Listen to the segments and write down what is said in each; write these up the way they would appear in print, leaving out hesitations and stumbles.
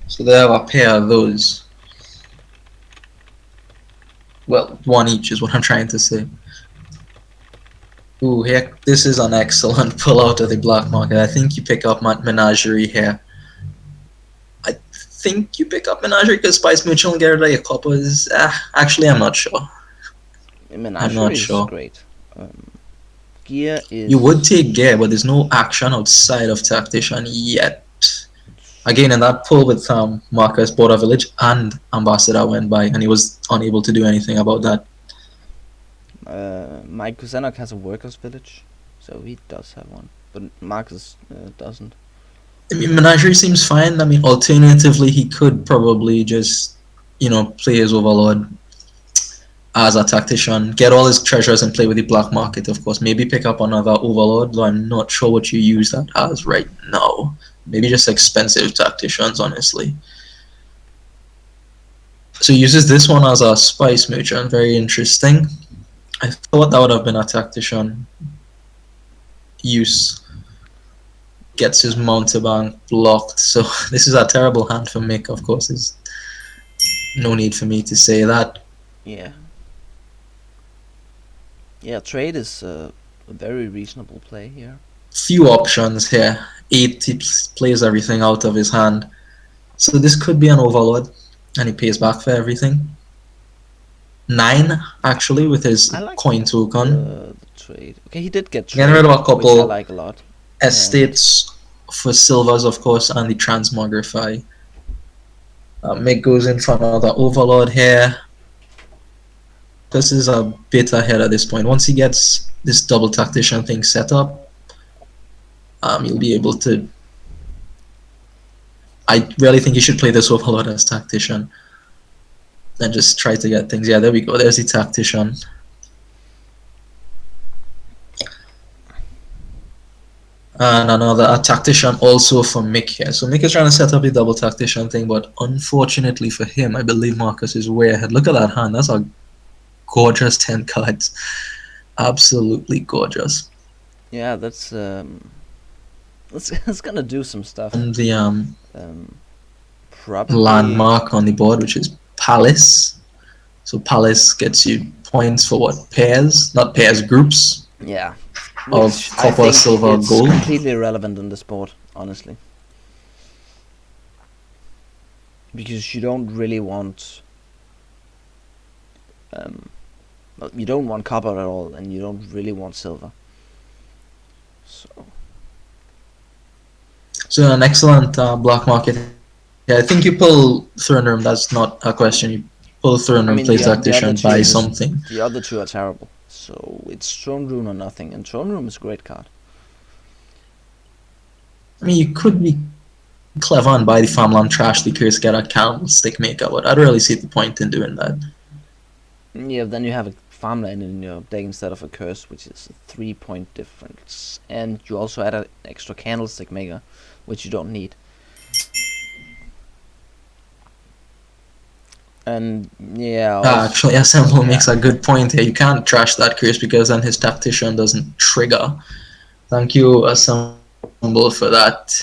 So they have a pair of those. Well, one each is what I'm trying to say. Ooh, here, this is an excellent pull out of the black market. I think you pick up Menagerie here. I think you pick up Menagerie because Spice Mutual and get rid of your coppers. Actually, I'm not sure. I'm not Menagerie is sure. great. Gear You would is take Gear, but there's no action outside of Tactician yet. Again, in that pull with Markus bought a village and Ambassador went by, and he was unable to do anything about that. Mic Qsenoch has a workers' village, so he does have one, but Markus doesn't. I mean, Menagerie seems fine. I mean, alternatively, he could probably just, play his Overlord as a tactician, get all his treasures and play with the black market, of course. Maybe pick up another Overlord, though I'm not sure what you use that as right now. Maybe just expensive tacticians, honestly. So he uses this one as a spice merchant. Very interesting. I thought that would have been a tactician use. Gets his mountebank blocked. So this is a terrible hand for Mick, of course. There's no need for me to say that. Yeah. Yeah, trade is a very reasonable play here. Few options here. 8, he plays everything out of his hand. So this could be an Overlord, and he pays back for everything. 9, actually, with his I like coin token. the trade. Okay, he did get Getting rid trade, of a which I couple like a lot. estates for silvers, of course, and the transmogrify. Mick goes in for another Overlord here. This is a bit ahead at this point. Once he gets this double tactician thing set up, you'll be able to. I really think you should play this Overlord as tactician and just try to get things. Yeah, there we go. There's the tactician. And another tactician also for Mick here. So Mick is trying to set up the double tactician thing, but unfortunately for him, I believe Markus is way ahead. Look at that hand. That's a gorgeous 10 cards. Absolutely gorgeous. Yeah, that's it's gonna do some stuff. And the Probably landmark on the board, which is Palace. So Palace gets you points for what? Pairs? Not pairs, groups yeah, of which I copper, think silver, it's gold. completely irrelevant in the sport, honestly, because you don't really want well, you don't want copper at all, and you don't really want silver. So an excellent black market. Yeah, I think you pull Throne Room. That's not a question. You pull Throne I Room, mean, play the other tactician, two buy are just something. the other two are terrible. So it's Throne Room or nothing, and Throne Room is a great card. I mean, you could be clever and buy the farmland trash the curse, get a candlestick maker, but I don't really see the point in doing that. Yeah, then you have a farmland in your deck instead of a curse, which is a 3-point difference, and you also add an extra candlestick maker, which you don't need. And yeah, Actually, Assemble makes a good point here. You can't trash that curse because then his tactician doesn't trigger. Thank you, Assemble, for that.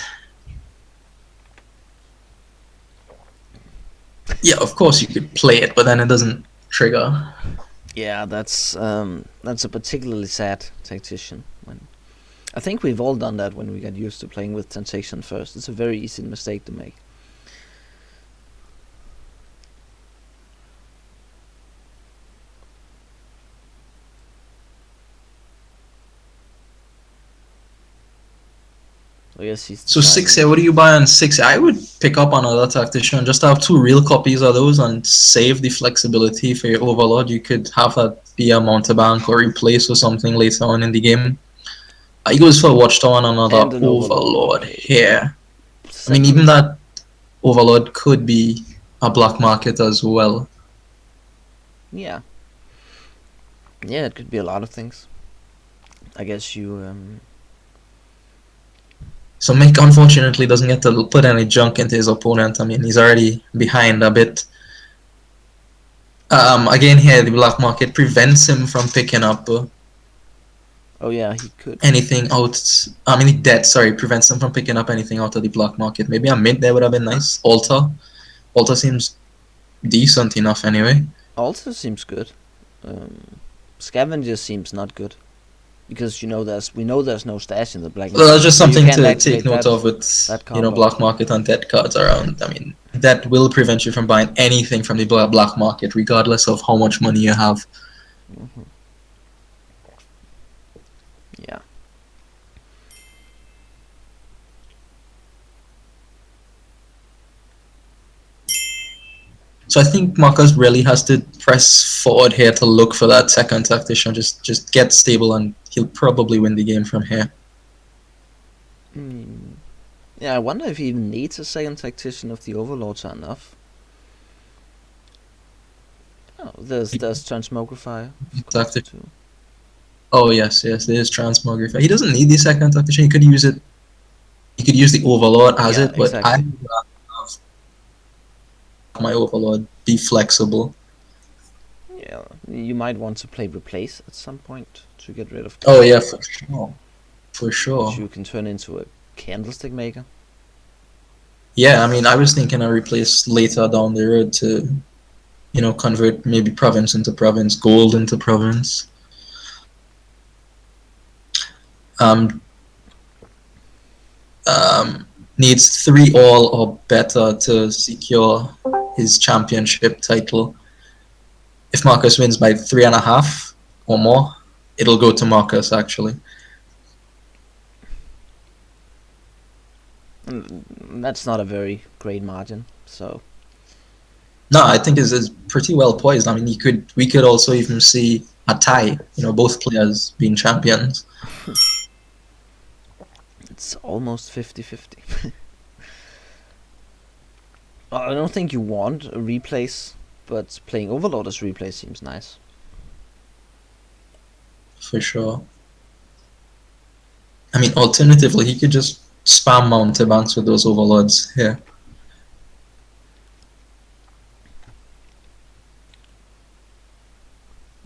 Yeah, of course you could play it, but then it doesn't trigger. yeah, that's a particularly sad tactician. When I think we've all done that when we got used to playing with Temptation first. It's a very easy mistake to make. I guess he's So 6 here, what do you buy on 6? I would pick up another tactician, just have 2 real copies of those and save the flexibility for your Overlord. You could have that be a mountebank or replace or something later on in the game. He goes for a Watchtower and another and an Overlord okay. here. I mean, Second, even that Overlord could be a black market as well. yeah, it could be a lot of things. I guess you So Mick unfortunately doesn't get to put any junk into his opponent. I mean, he's already behind a bit. Again here, the black market prevents him from picking up Oh yeah, he could. anything out. I mean, debt. Sorry, prevents them from picking up anything out of the black market. Maybe a mint there would have been nice. Altar seems decent enough anyway. Also seems good. Scavenger seems not good because we know there's no stash in the black So that's market, just so you something can't to take activate note of with that combo. black market and debt cards around. I mean, that will prevent you from buying anything from the black market, regardless of how much money you have. Mm-hmm. Yeah. So I think Markus really has to press forward here to look for that second tactician. Just get stable, and he'll probably win the game from here. Mm. Yeah, I wonder if he even needs a second tactician if the overlords are enough. Oh, there's Transmogrify, of course, too. Oh yes, there's transmogrify. He doesn't need the second tactician. He could use it. He could use the overlord as Yeah, it, but I exactly. would rather have my overlord be flexible. Yeah, you might want to play replace at some point to get rid of Oh yeah, Commentating, for sure, for which sure. you can turn into a candlestick maker. Yeah, I mean, I was thinking I replace later down the road to, convert maybe province into province, gold into province. Um, Needs 3 all or better to secure his championship title. If Markus wins by 3.5 or more, it'll go to Markus actually. And that's not a very great margin, so. No, I think is pretty well poised. I mean, we could also even see a tie. Both players being champions. It's almost 50-50. Well, I don't think you want a replace, but playing Overlord as replace seems nice. For sure. I mean, alternatively, he could just spam mountebanks with those overlords here.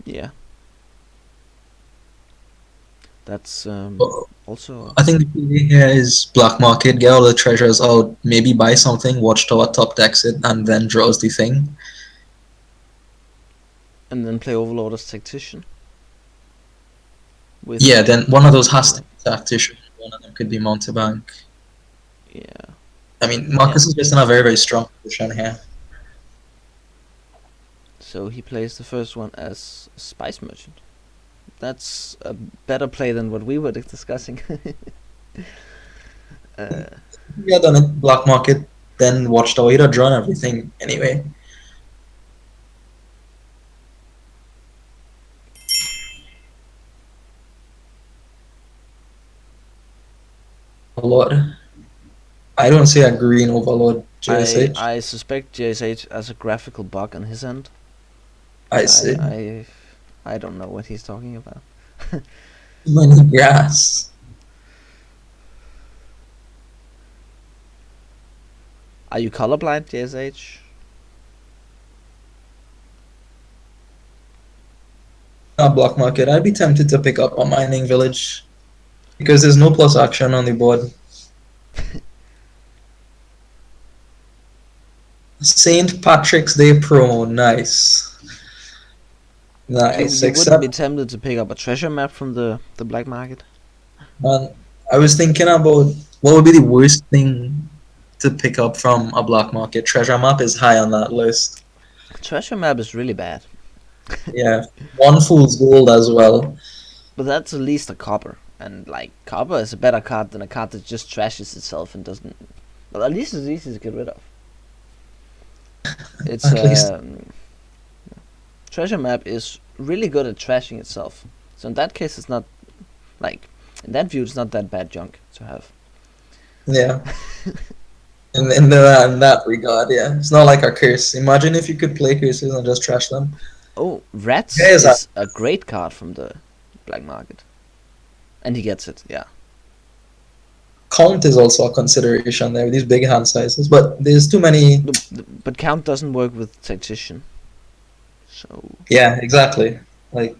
Yeah. That's also. I think the key here is black market, get all the treasures out, maybe buy something, watchtower top decks it, and then draws the thing. And then play Overlord as Tactician. Yeah, then one of those has to Yeah. be tactician, one of them could be mountebank. Yeah. I mean, Yeah. Markus is just in a very, very strong position here. So he plays the first one as Spice Merchant. That's a better play than what we were discussing. Yeah, done it, black market, then watchtower, he'd have drawn everything anyway. Overlord. I don't see a green overlord JSH. I suspect JSH has a graphical bug on his end. I see. I don't know what he's talking about. Too many grass. Are you colorblind, JSH? Black market. I'd be tempted to pick up a mining village because there's no plus action on the board. St. Patrick's Day promo, nice. Nice, You wouldn't be except tempted to pick up a treasure map from the black market? I was thinking about what would be the worst thing to pick up from a black market. Treasure map is high on that list. Treasure map is really bad. Yeah, one fool's gold as well. But that's at least a copper. And like copper is a better card than a card that just trashes itself and doesn't. Well, at least it's easy to get rid of. It's At least, treasure map is really good at trashing itself. So in that case, it's not like in that view, it's not that bad junk to have. yeah. In that regard, yeah, it's not like a curse. Imagine if you could play curses and just trash them. Oh, rats Yeah, is a great card from the black market, and he gets it. Yeah. count is also a consideration there. These big hand sizes, but there's too many. But count doesn't work with tactician. So Yeah, exactly. Like,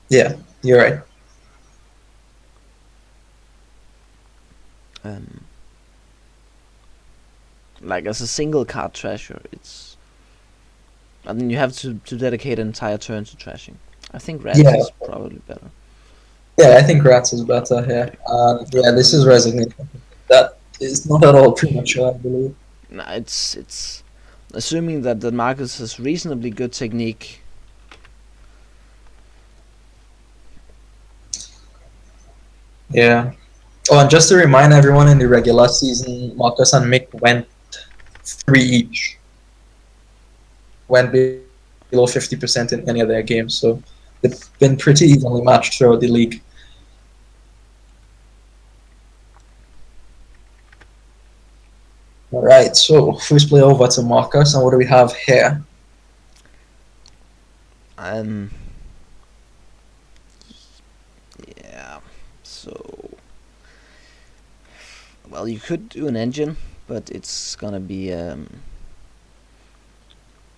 yeah, you're right. Um, like as a single card trasher, it's. I mean, you have to dedicate an entire turn to trashing. I think rats Yeah, is probably better. yeah, I think rats is better here. Yeah, this is resignation. That is not at all premature, I believe. Nah, it's assuming that Markus has reasonably good technique. Yeah. Oh, and just to remind everyone, in the regular season, Marcus and Mick went 3 each, went below 50% in any of their games. So they've been pretty evenly matched throughout the league. All right, so first play over to Marcus, and what do we have here? Um, yeah. So, well, you could do an engine, but it's gonna be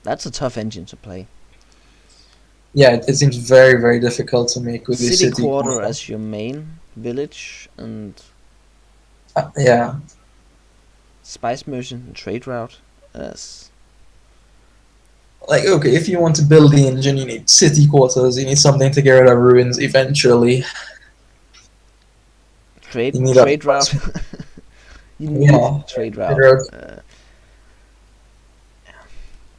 that's a tough engine to play. Yeah, it seems very, very difficult to make with the City city quarter quarter. as your main village, and Yeah, spice merchant and trade route as like okay, if you want to build the engine, you need city quarters. You need something to get rid of ruins eventually. You need a trade route. You need yeah, trade trade route. route.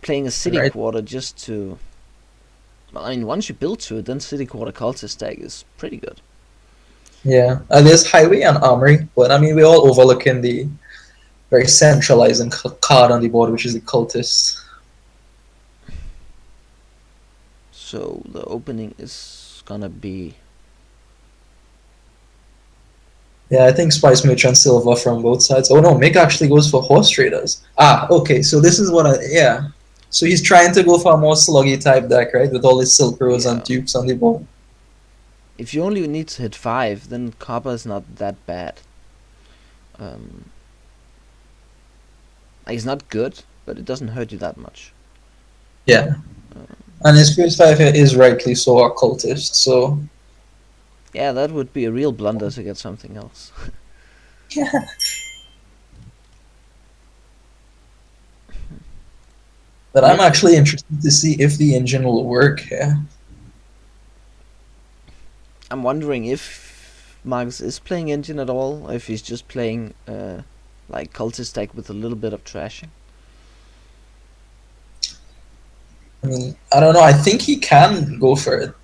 Playing a city Right. quarter just to. Well, I mean, once you build to it, then city quarter cultist stack is pretty good. Yeah, there's highway and armory, but I mean we're all overlooking the very centralizing card on the board, which is the cultist. So the opening is gonna be. Yeah, I think Spice Merchant Silver from both sides. Oh no, Mick actually goes for horse traders. Ah, okay, so this is what I yeah. So he's trying to go for a more sluggy type deck, right? With all his Silk Roads and Yeah. Dukes on the board. If you only need to hit 5, then copper is not that bad. Um, it's not good, but it doesn't hurt you that much. Yeah. Uh, And his first five here is rightly so a cultist, so yeah, that would be a real blunder to get something else. yeah. But I'm Mick, actually interested to see if the engine will work here. I'm wondering if Markus is playing engine at all, or if he's just playing like cultist deck with a little bit of trashing. I mean, I don't know. I think he can go for it.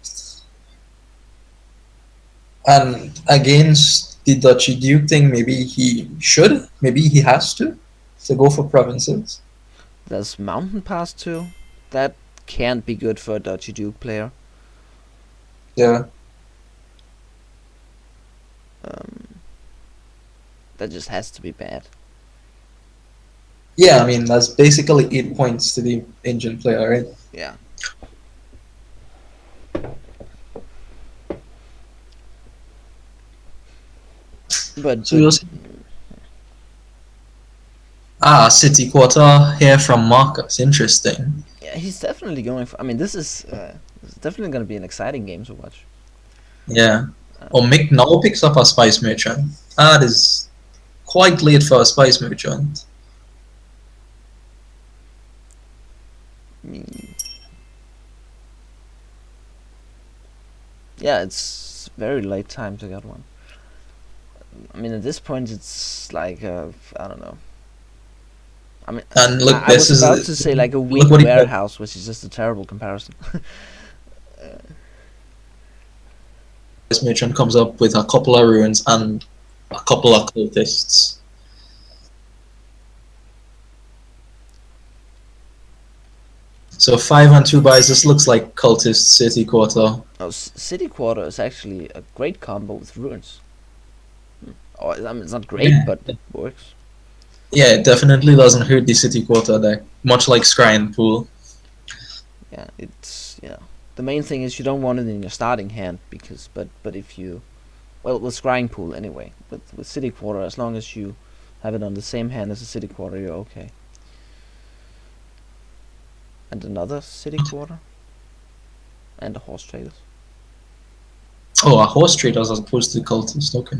And against the Duchy Duke thing, maybe he should. Maybe he has to go for provinces. There's Mountain Pass too. That can't be good for a Dodgy Duke player. Yeah. Um, that just has to be bad. Yeah, I mean, that's basically 8 points to the engine player, right? Yeah. But So you'll see. Ah, City Quarter here from Marcus. Interesting. yeah, he's definitely going for. I mean, this is definitely going to be an exciting game to watch. Yeah. Oh, Um, Mick now picks up a Spice Merchant. That is quite late for a Spice Merchant. I mean, yeah, it's very late time to get one. I mean, at this point, it's like I don't know. I mean, And look, I this was about is to say like a look wing what he did. warehouse, which is just a terrible comparison. Spice Merchant comes up with a couple of ruins and a couple of cultists. So 5 and 2 buys. This looks like cultist City Quarter. Oh, City Quarter is actually a great combo with ruins. Or I mean, it's not great, Yeah. but it works. Yeah, it definitely doesn't hurt the City Quarter deck. Much like Scrying Pool. Yeah, it's yeah. The main thing is you don't want it in your starting hand because, but if you, well, with Scrying Pool anyway. But with City Quarter, as long as you have it on the same hand as a City Quarter, you're okay. And another City Quarter, and a Horse Traders. Oh, a horse traders as opposed to cultist. Okay.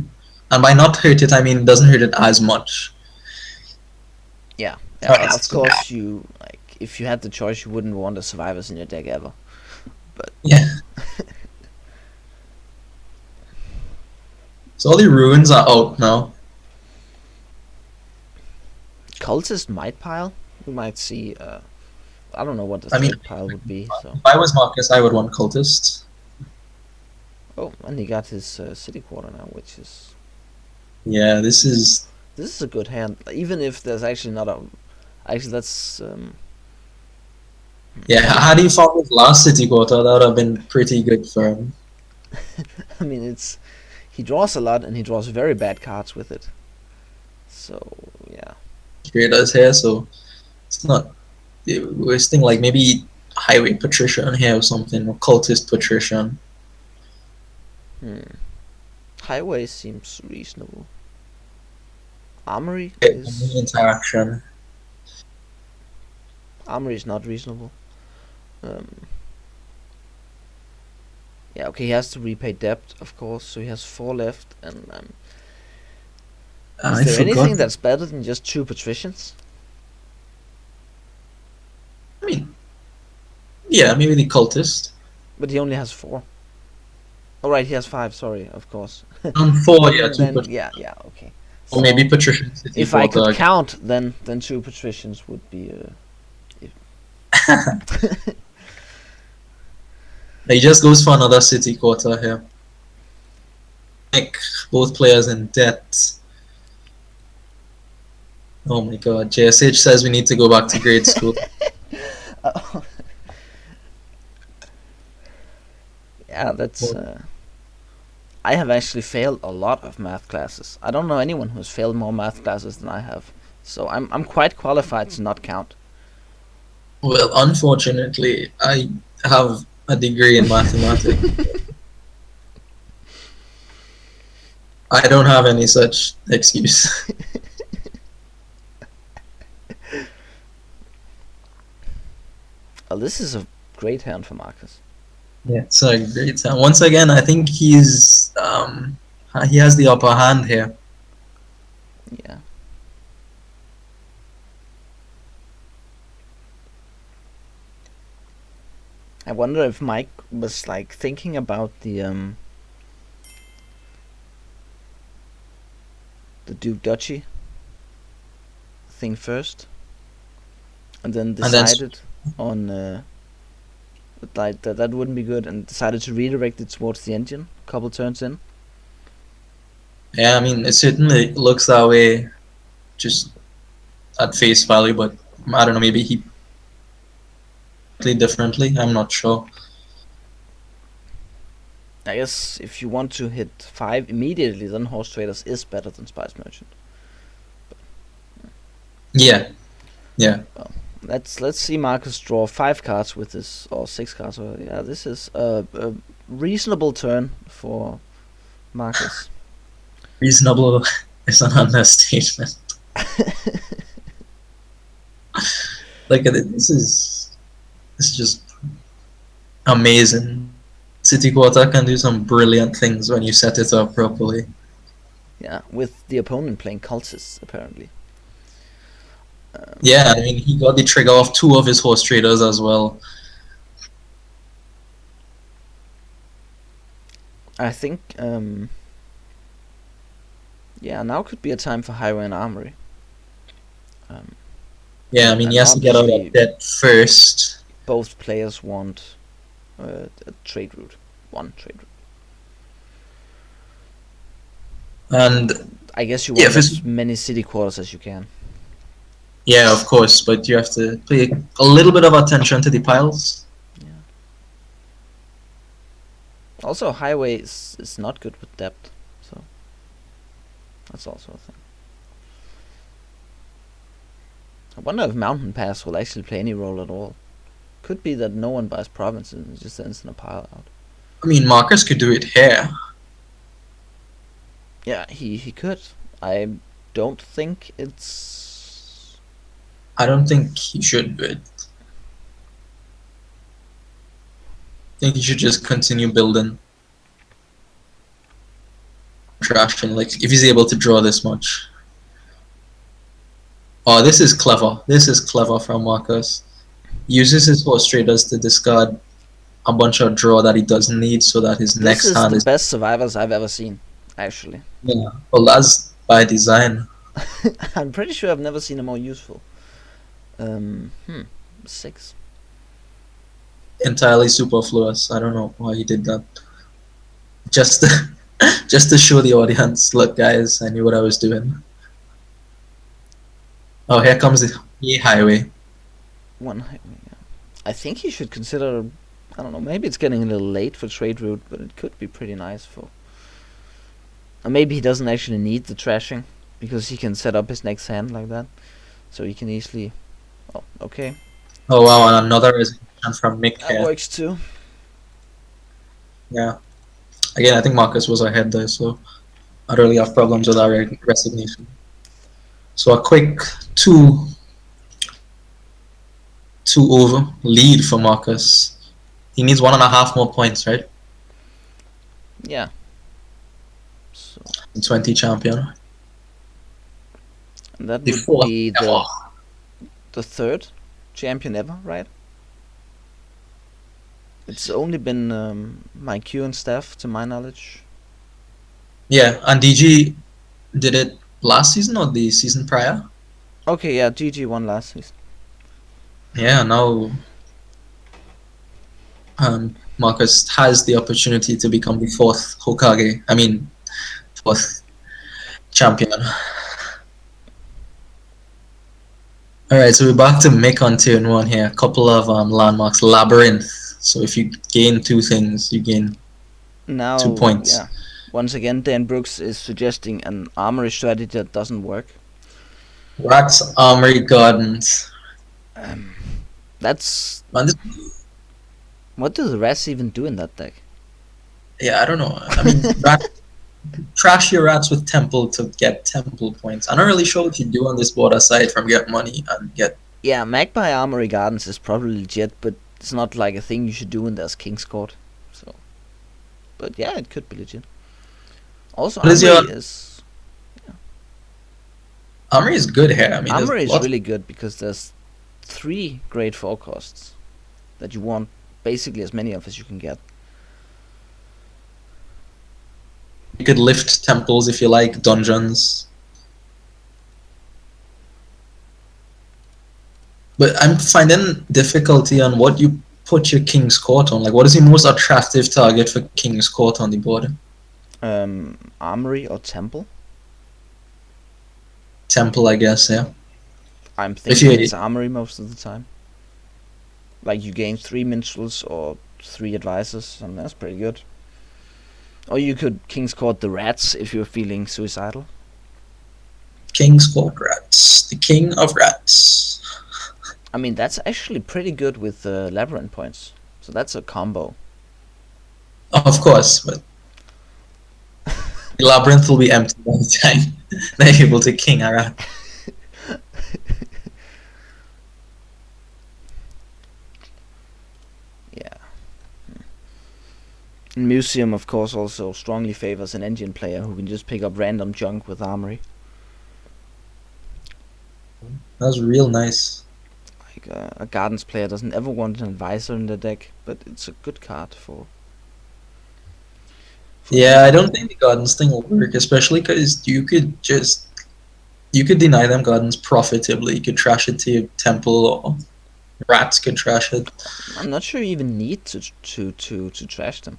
And by not hurt it, I mean doesn't hurt it as much. Yeah, yeah. Alright, Of so course, you like if you had the choice, you wouldn't want the survivors in your deck ever. But yeah. So all the ruins are out now. cultist might pile. We might see. I don't know what the I mean, third pile would be. So if I was Marcus, I would want cultist. oh, and he got his city quarter now, which is Yeah, this is a good hand. Even if there's actually not a actually that's yeah. Had he found his last city quarter, that would have been pretty good for him. I mean it's he draws a lot and he draws very bad cards with it. So yeah. Traders here, so it's not wasting like maybe highway patrician here or something, or cultist patrician. Hmm. Highway seems reasonable. Armory is Interaction. not reasonable. Um, yeah, okay, he has to repay debt, of course, so he has 4 left. And is I there forgot. anything that's better than just 2 patricians? I mean, yeah, maybe the cultist. But he only has 4. Oh, right, he has 5, sorry, of course. Four, yeah, then, two then, patricians. yeah, yeah, okay. Or maybe So, patrician city if I could quarter. count, then 2 patricians would be. He just goes for another city quarter here. Like both players in debt. Oh my god, JSH says we need to go back to grade school. Yeah, that's. I have actually failed a lot of math classes. I don't know anyone who's failed more math classes than I have. So I'm quite qualified to not count. Well, unfortunately, I have a degree in mathematics. I don't have any such excuse. Oh, this is a great hand for Markus. Yeah, it's a great time. Once again, I think he has the upper hand here. Yeah. I wonder if Mike was like thinking about the Duke Duchy thing first, and then And then decided on like that wouldn't be good, and decided to redirect it towards the engine a couple turns in. yeah, I mean it certainly looks that way just at face value, but I don't know, maybe he played differently. I'm not sure. I guess if you want to hit 5 immediately, then Horse Traders is better than Spice Merchant. Yeah, yeah. Let's see Markus draw 5 cards with this, or 6 cards. Or, yeah, this is a reasonable turn for Markus. Reasonable is an understatement. Like this is just amazing. City Quarter can do some brilliant things when you set it up properly. Yeah, with the opponent playing cultists apparently. Yeah, I mean he got the trigger off 2 of his horse traders as well. I think yeah, now could be a time for Highway and Armory. Yeah, I mean he And has to get out obviously of debt first. both players want a trade route, one trade route. And I guess you yeah, want as many city quarters as you can. yeah, of course, but you have to pay a little bit of attention to the piles. Yeah. Also, Highway is not good with depth, so that's also a thing. I wonder if Mountain Pass will actually play any role at all. Could be that no one buys provinces and it just ends in a pile out. I mean, Marcus could do it here. Yeah, he could. I don't think it's. I don't think he should do it. I think he should just continue building. trashing. Like if he's able to draw this much. Oh, this is clever. This is clever from Markus. Uses his horse traders to discard a bunch of draw that he doesn't need, so that his This next is hand the is. best survivors I've ever seen, actually. Yeah. Well, that's by design. I'm pretty sure I've never seen a more useful. 6. Entirely superfluous. I don't know why he did that. Just to, just to show the audience, look, guys, I knew what I was doing. Oh, here comes the highway. One highway, yeah. I think he should consider. I don't know. Maybe it's getting a little late for trade route, but it could be pretty nice for. Or maybe he doesn't actually need the trashing because he can set up his next hand like that, so he can easily. Oh, okay. Oh wow, and another resignation from Mick That here. works too. Yeah. Again, I think Markus was ahead there, so I don't really have problems with our resignation. So a quick 2-over lead for Markus. He needs 1.5 more points, right? Yeah. So 20 champion. that The would fourth be ever. the third champion ever, right? It's only been Mic Qsenoch and Steph, to my knowledge. Yeah, and DG did it last season or the season prior? Okay, yeah, GG won last season. Yeah, now Markus has the opportunity to become the fourth Hokage. I mean, fourth champion. Alright, so we're back to Mick on turn 1 here. A couple of landmarks. Labyrinth. So if you gain 2 things, you gain Now, 2 points. yeah. Once again, Dan Brooks is suggesting an armory strategy that doesn't work. Rats, Armory, Gardens. That's. Man, What do the rats even do in that deck? yeah, I don't know. I mean, trash your rats with Temple to get Temple points. I'm not really sure what you do on this board aside from get money and get. Yeah, Magpie Armory Gardens is probably legit, but it's not like a thing you should do when there's King's Court. So, but yeah, it could be legit. Also, What is Armory your- is Armory is good here. I mean, Armory there's is lots. really good because there's 3 great forecasts that you want basically as many of as you can get. You could lift temples if you like, dungeons. But I'm finding difficulty on what you put your King's Court on. Like, what is the most attractive target for King's Court on the board? Armory or Temple? Temple, I guess, yeah. I'm If thinking you- it's Armory most of the time. Like you gain 3 minstrels or 3 advisors, and that's pretty good. Or you could King's Court the rats if you're feeling suicidal. King's Court Rats. The King of Rats. I mean, that's actually pretty good with labyrinth points. So that's a combo. Of course, but the labyrinth will be empty by the time they're able to king a rat. Yeah. Museum, of course, also strongly favors an engine player who can just pick up random junk with armory. That's real nice. Like a gardens player doesn't ever want an advisor in the deck, but it's a good card for. Yeah, I don't think the gardens thing will work, especially because you could deny them gardens profitably. You could trash it to your temple, or rats could trash it. I'm not sure you even need to trash them.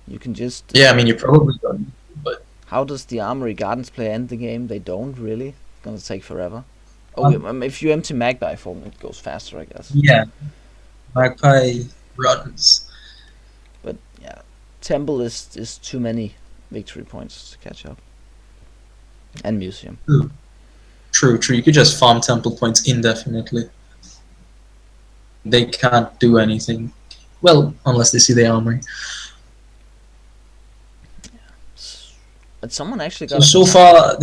You can just. Yeah, I mean you probably don't, but How does the armory gardens player end the game? They don't really. It's gonna take forever. Oh, if you empty Magpie for them, it goes faster, I guess. yeah, Magpie runs. But yeah, Temple is too many victory points to catch up. And Museum. True. You could just farm temple points indefinitely. They can't do anything. Well, unless they see the armory. But someone actually got. So far,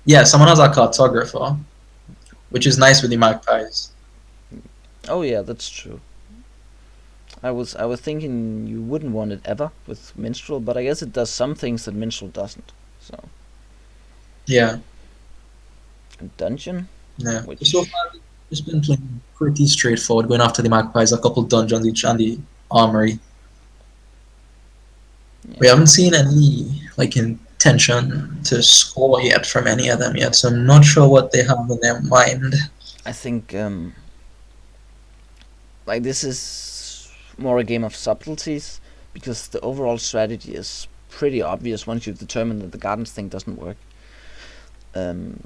yeah, someone has a cartographer, which is nice with the magpies. Oh yeah, that's true. I was thinking you wouldn't want it ever with Minstrel, but I guess it does some things that Minstrel doesn't. So Yeah, Dungeon, yeah. So which far, just been playing pretty straightforward, going after the magpies, a couple dungeons each, and the armory. We yeah, haven't seen any like intention to score yet from any of them yet, so I'm not sure what they have in their mind. I think like this is more a game of subtleties because the overall strategy is pretty obvious once you've determined that the gardens thing doesn't work. Um,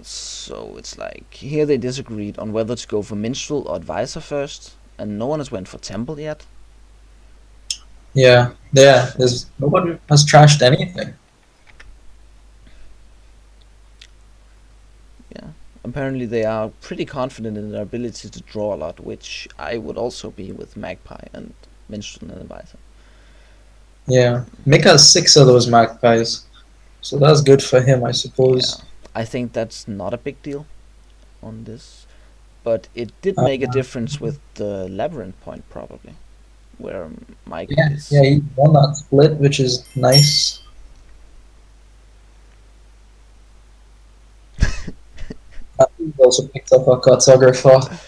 so it's like here they disagreed on whether to go for minstrel or advisor first, and no one has went for temple yet. Yeah, yeah. So There's nobody has trashed anything. yeah, apparently they are pretty confident in their ability to draw a lot, which I would also be with magpie and minstrel and advisor. Yeah, Mick has 6 of those magpies, so that's good for him, I Yeah, suppose. I think that's not a big deal on this, but it did Uh, make a difference with the labyrinth point probably, where Mike yeah, yeah, is. he won that split, which is nice. He also picked up a cartographer.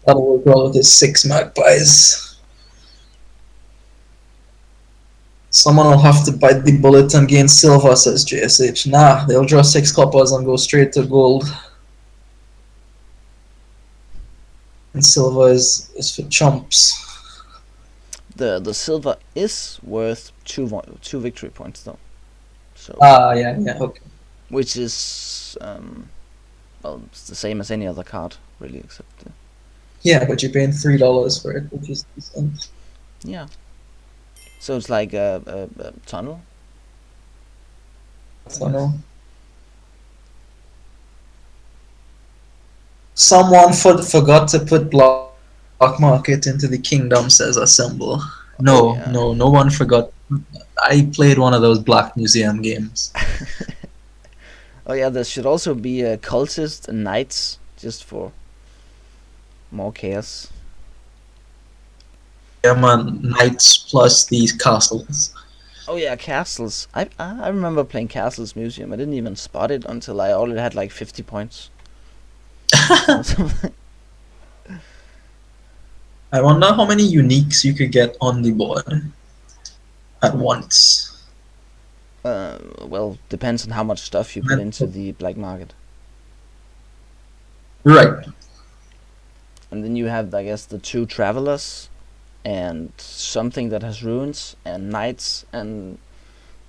That'll work well with his 6 magpies. Someone will have to bite the bullet and gain silver, says JSH. Nah, they'll draw 6 coppers and go straight to gold. And silver is for chumps. The silver is worth two victory points though, so Ah, yeah, yeah, okay. which is well, it's the same as any other card really, except Yeah, but you're paying $3 for it, which is decent. yeah. So it's like a tunnel, I So guess. no. Someone forgot to put block market into the kingdom, says Assemble. Oh No, yeah. no, no one forgot. I played one of those Black Museum games. Oh yeah, there should also be a cultist and knights just for more chaos. Yeah, man, knights plus these castles. Oh yeah, castles. I remember playing Castles Museum. I didn't even spot it until I already had like 50 points. So I wonder how many uniques you could get on the board at once. well, depends on how much stuff you put into the black market. Right. And then you have, I guess, the two travelers and something that has ruins and knights and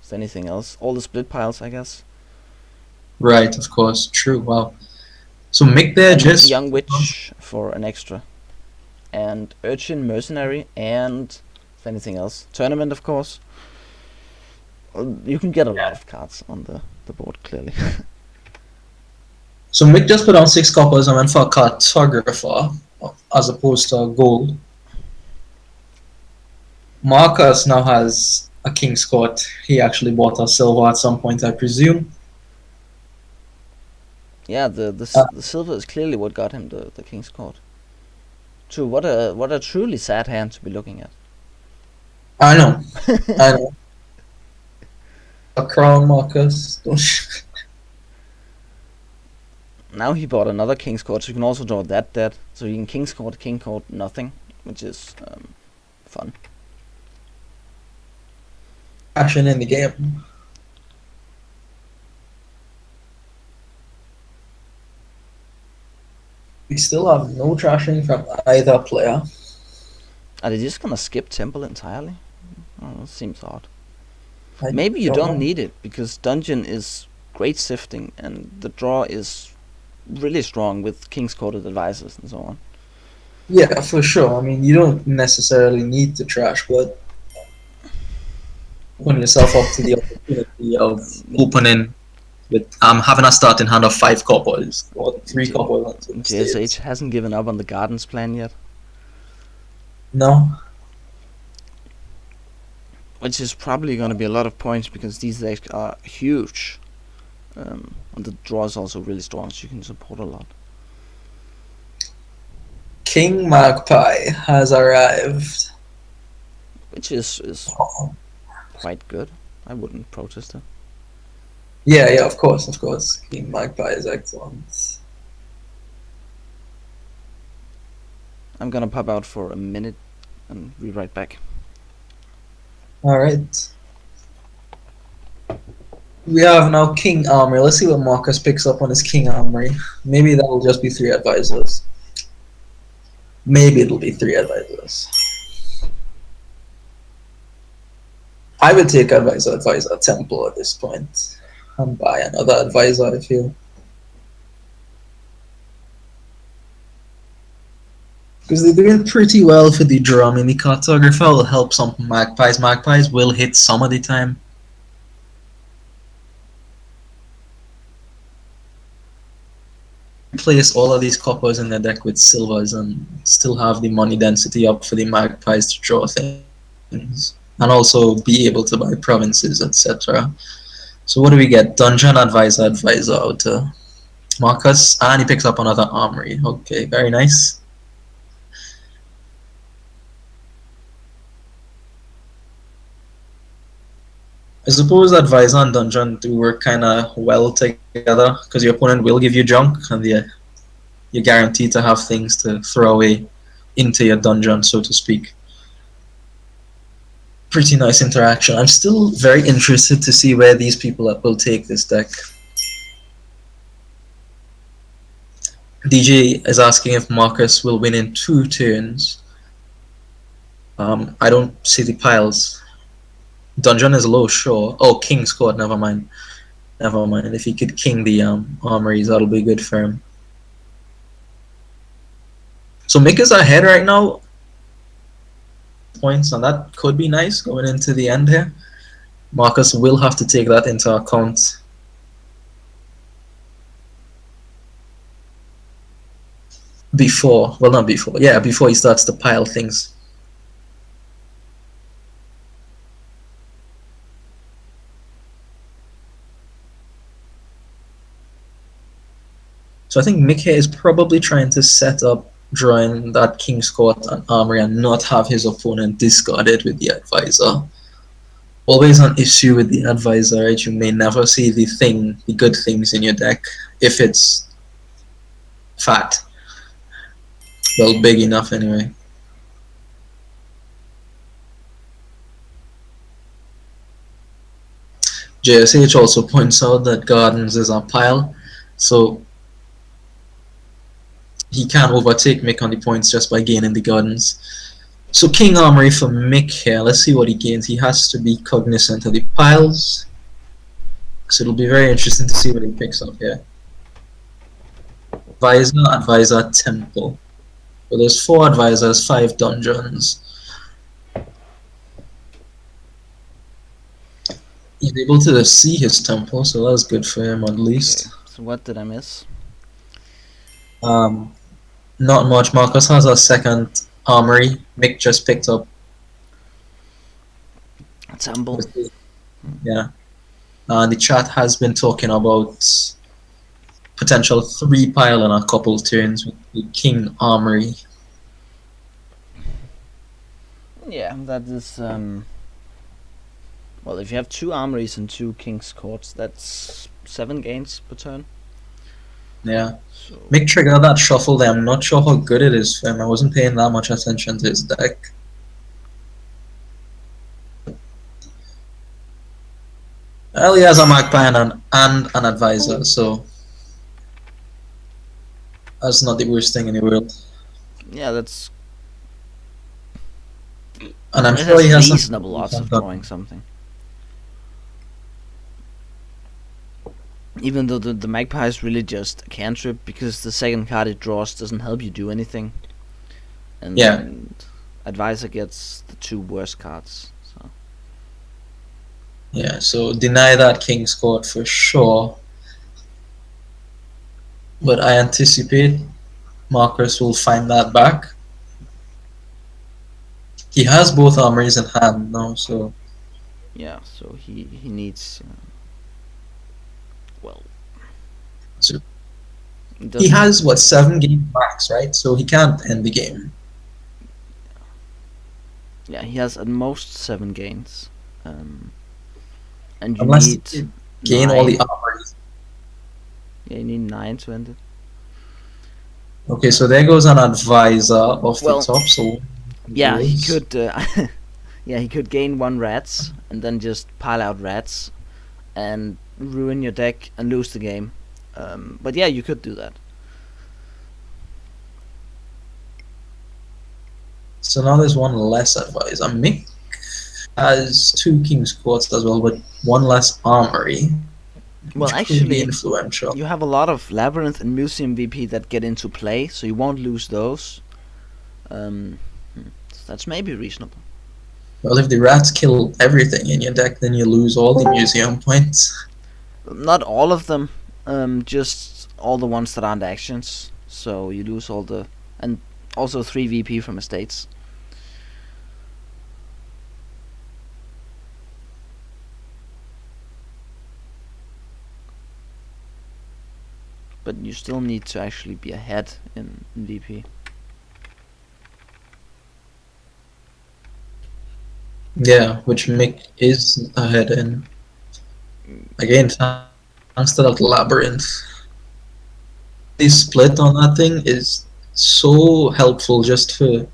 is there anything else? All the split piles, I guess. Right, of course. True. Wow. So Mick there And just young witch for an extra. And urchin mercenary and is there anything else? Tournament, of course. You can get a lot of cards on the board, clearly. so Mick just put down 6 coppers and went for a cartographer as opposed to a gold. Markus now has a King's Court. He actually bought a silver at some point, I presume. Yeah, the silver is clearly what got him the King's Court. True, what a truly sad hand to be looking at. I know, I know. A crown, Markus. Now he bought another King's Court, so you can also draw that dead. So you can King's Court, King Court, nothing, which is fun. Action in the game. We still have no trashing from either player. Are they just gonna skip Temple entirely? Oh, that seems odd. I Maybe you don't know. need it because Dungeon is great sifting and the draw is really strong with King's Courted advisors and so on. Yeah, for sure. I mean, you don't necessarily need to trash, but open yourself up to the opportunity of opening with having a starting hand of 5 coppers or 3 coppers on some JSH states. hasn't given up on the Gardens plan yet, No, which is probably going to be a lot of points because these decks are huge. And the draw is also really strong, so you can support a lot. King Magpie has arrived. which is quite good. I wouldn't protest it. Yeah, yeah, of course, of course. King Magpie is excellent. I'm gonna pop out for a minute and be right back. Alright. We have now King Armory. Let's see what Markus picks up on his King Armory. Maybe that will just be 3 advisors. Maybe it'll be 3 advisors. I would take advisor temple at this point and buy another advisor, I feel. Because they're doing pretty well for the draw. I mean, the cartographer will help some magpies. Magpies will hit some of the time. Place all of these coppers in the deck with silvers and still have the money density up for the magpies to draw things. And also be able to buy provinces, etc. So what do we get? Dungeon advisor, outer. Markus, and he picks up another armory. Okay, very nice. I suppose advisor and dungeon do work kind of well together because your opponent will give you junk and you're guaranteed to have things to throw away into your dungeon, so to speak. Pretty nice interaction. I'm still very interested to see where these people will take this deck. DJ is asking if Markus will win in 2 turns. I don't see the piles. Dungeon is low, sure. Oh, King scored, never mind. Never mind. If he could king the armories, that'll be good for him. So Mick is ahead right now. Points, and that could be nice going into the end here. Markus will have to take that into account. Before, well, not before, yeah, before he starts to pile things. So I think Mick here is probably trying to set up drawing that King's Court and Armory and not have his opponent discard it with the advisor. Always an issue with the advisor, right? You may never see the good things in your deck if it's fat. Well, big enough anyway. JSH also points out that Gardens is a pile, so he can't overtake Mick on the points just by gaining the Gardens. So King Armory for Mick here. Let's see what he gains. He has to be cognizant of the piles. So it'll be very interesting to see what he picks up here. Advisor, Temple. So there's 4 advisors, 5 dungeons. He's able to see his temple, so that's good for him at least. Okay, so what did I miss? Not much. Markus has a 2nd armory. Mick just picked up. Temple. Yeah. The chat has been talking about potential 3 pile in a couple turns with the King Armory. Yeah, that is well, if you have 2 armories and 2 King's Courts, that's 7 gains per turn. Yeah. So Mick triggered that shuffle there. I'm not sure how good it is for him. I wasn't paying that much attention to his deck. Well, he has a Magpie and an advisor, so that's not the worst thing in the world. yeah, that's. And I'm It sure he has reasonable odds of drawing something. Even though the Magpie is really just a cantrip, because the 2nd card it draws doesn't help you do anything. And, yeah. And Advisor gets the 2 worst cards. So. Yeah, so deny that King's Court for sure. But I anticipate Markus will find that back. He has both armories in hand now, so... Yeah, so he needs... well... So It He doesn't. has what 7 game max, right? So he can't end the game Yeah, he has at most 7 gains, um, and you unless need he gain all the nine. armories. Yeah, you need 9 to end it. Okay, so there goes an advisor off the Well, top. So yeah, he goes. could. Yeah, he could gain 1 rats and then just pile out rats and ruin your deck and lose the game. But yeah, you could do that. So now there's one less advisor. Mick has 2 king's courts as well, but one less armory, Well, which could be actually, influential. you have a lot of labyrinth and museum VP that get into play, so you won't lose those. Um, so that's maybe reasonable. Well, if the rats kill everything in your deck, then you lose all the museum points. Not all of them, just all the ones that aren't actions. So you lose all the, and also 3 VP from estates. But you still need to actually be ahead in VP. Yeah, which Mick is ahead in. Again, thanks to that labyrinth. The split on that thing is so helpful just for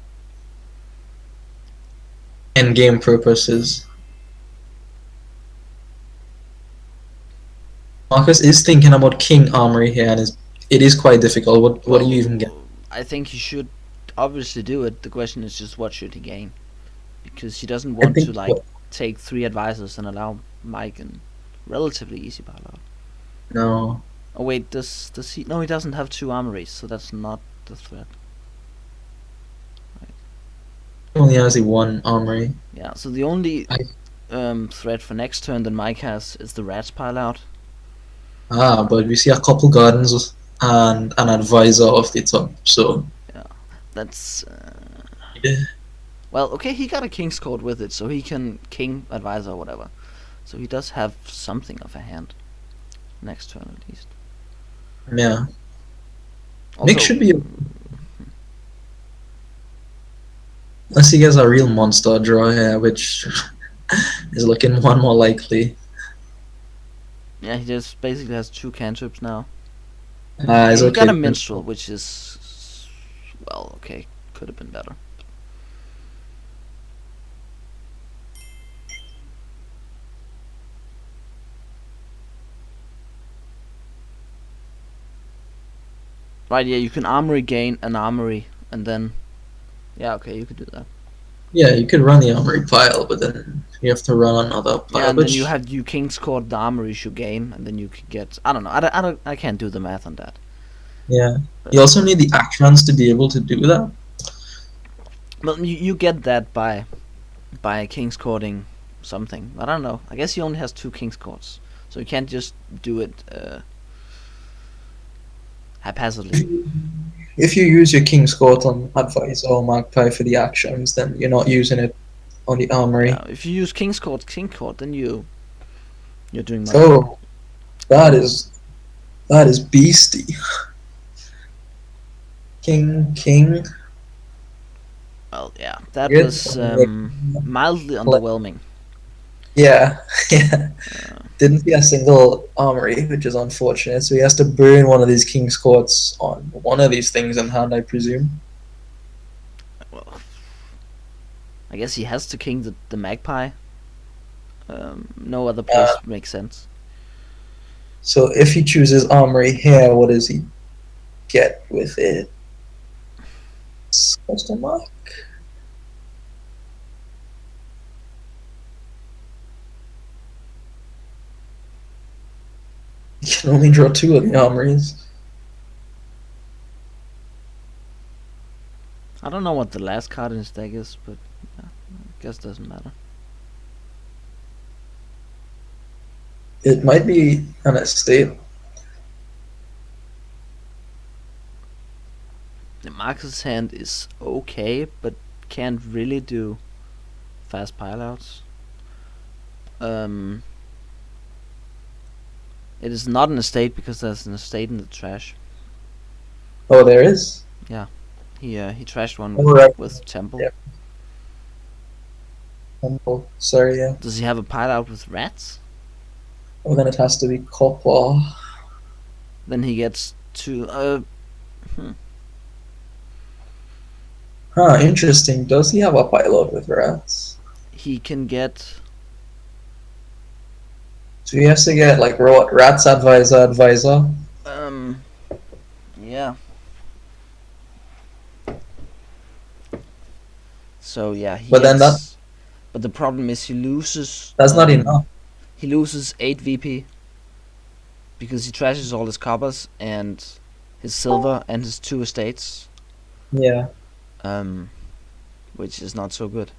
end game purposes. Marcus is thinking about King Armory here, and it is quite difficult. What do you even get? Well, I think he should obviously do it. The question is just what should he gain, because he doesn't I want to think like what, take 3 advisors and allow Mike and relatively easy bailout. no, Oh wait, does he? No, he doesn't have 2 armories, so that's not the threat. Right. he only has the one armory. Yeah. So the only I, threat for next turn that Mike has is the rats pile out. but we see a couple gardens and an advisor off the top. So Yeah, that's yeah, well, okay. He got a king's court with it, so he can king advisor or whatever. So he does have something of a hand next turn at least. yeah. Mick Also, should be unless he gets a real monster draw here, which is looking one more likely. yeah, he just basically has 2 cantrips now. It's He got okay. a minstrel, which is well, okay, could have been better. Right, yeah, you can armory gain an armory, and then yeah, okay, you could do that. Yeah, you could run the armory pile, but then you have to run another Yeah, pile, and then you which have you king's court the armories you gain, and then you could get I don't know, I can't do the math on that. yeah. But You also need the actions to be able to do that. well, you get that by king's courting something. I don't know. I guess he only has 2 king's courts, so you can't just do it haphazardly. If you use your King's Court on Advice or Magpie for the actions, then you're not using it on the Yeah, armory. if you use king court, then you're doing much better. Oh, that is beastie. King, Well, yeah, that good. was mildly underwhelming. Yeah, yeah. Uh, Didn't see a single armory, which is unfortunate. So he has to burn one of these King's Courts on one of these things in hand, I presume. well, I guess he has to king the magpie. No other Uh, place makes sense. so if he chooses armory here, what does he get with it? Question mark? He can only draw 2 of the armories. I don't know what the last card in his deck is, but yeah, I guess it doesn't matter. It might be an estate. The Markus' hand is okay, but can't really do fast pileouts. Um, it is not an estate because there's an estate in the trash. Oh, there is. Yeah, he trashed one Oh, right. with Temple. Yeah. Oh, sorry, yeah. Does he have a pile out with rats? Well, then it has to be copper. Then he gets to Huh, interesting. Does he have a pilot with rats? he can get. So he has to get like what? Rats advisor. Um, yeah. So yeah, he But then gets. But the problem is he loses. that's not enough. He loses 8 VP because he trashes all his coppers and his silver and his 2 estates. Yeah. Um, which is not so good.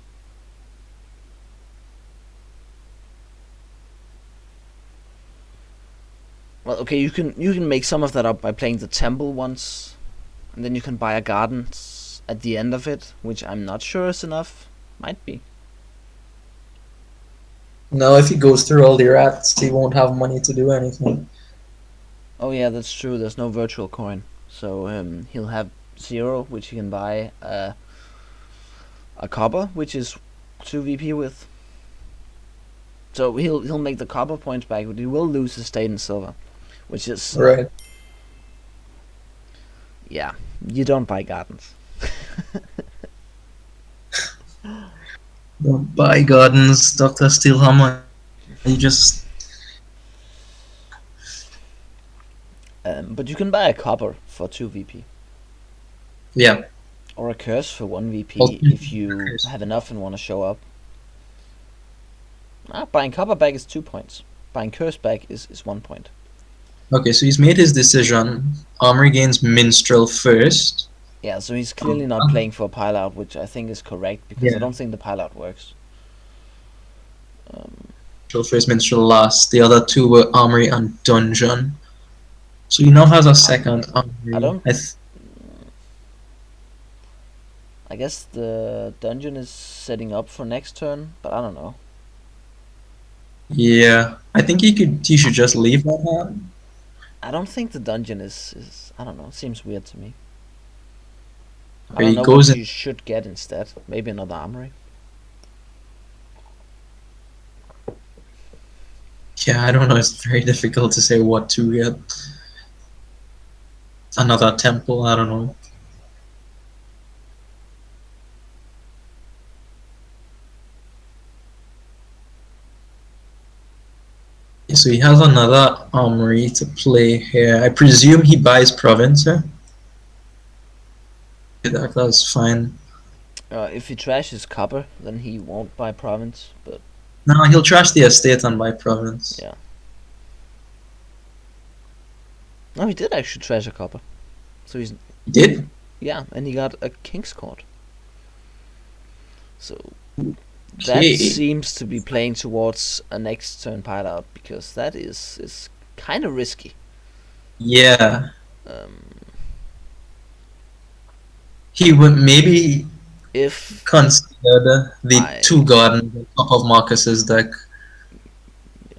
Well, okay, you can make some of that up by playing the temple once, and then you can buy a garden at the end of it, which I'm not sure is enough. Might be. No, if he goes through all the rats, he won't have money to do anything. Oh yeah, that's true. There's no virtual coin, so he'll have 0, which he can buy a copper, which is 2 VP with. So he'll make the copper points back, but he will lose his state in silver, which is Right. yeah. You don't buy gardens. Don't buy gardens, Dr. Steelhammer. You just But you can buy a copper for 2 VP. yeah. Or a curse for 1 VP Ultimate if you curse. have enough and want to show up. Buying copper back is 2 points. Buying curse back is 1 point. Okay, so he's made his decision. Armory gains minstrel first. Yeah, so he's clearly not playing for a pile out, which I think is correct because Yeah. I don't think the pile out works. Minstrel first, minstrel last. The other two were armory and dungeon. So he now has a second armory. I don't. I I guess the dungeon is setting up for next turn, but I don't know. Yeah, I think he should just leave that hand. I don't think the dungeon is I don't know. It seems weird to me. I Okay, don't he know goes what in. you should get instead. Maybe another armory. Yeah, I don't know. It's very difficult to say what to get. Another temple. I don't know. So he has another armory to play here. I presume he buys province. Yeah? That's fine. If he trashes copper, then he won't buy province. But No, he'll trash the estate and buy province. yeah. No, he did actually trash a copper. So he's He did? yeah, and he got a king's court. So that Okay. seems to be playing towards a next turn pile out because that is kind of risky. Yeah. Um, He would maybe if consider the I two gardens on top of Marcus's deck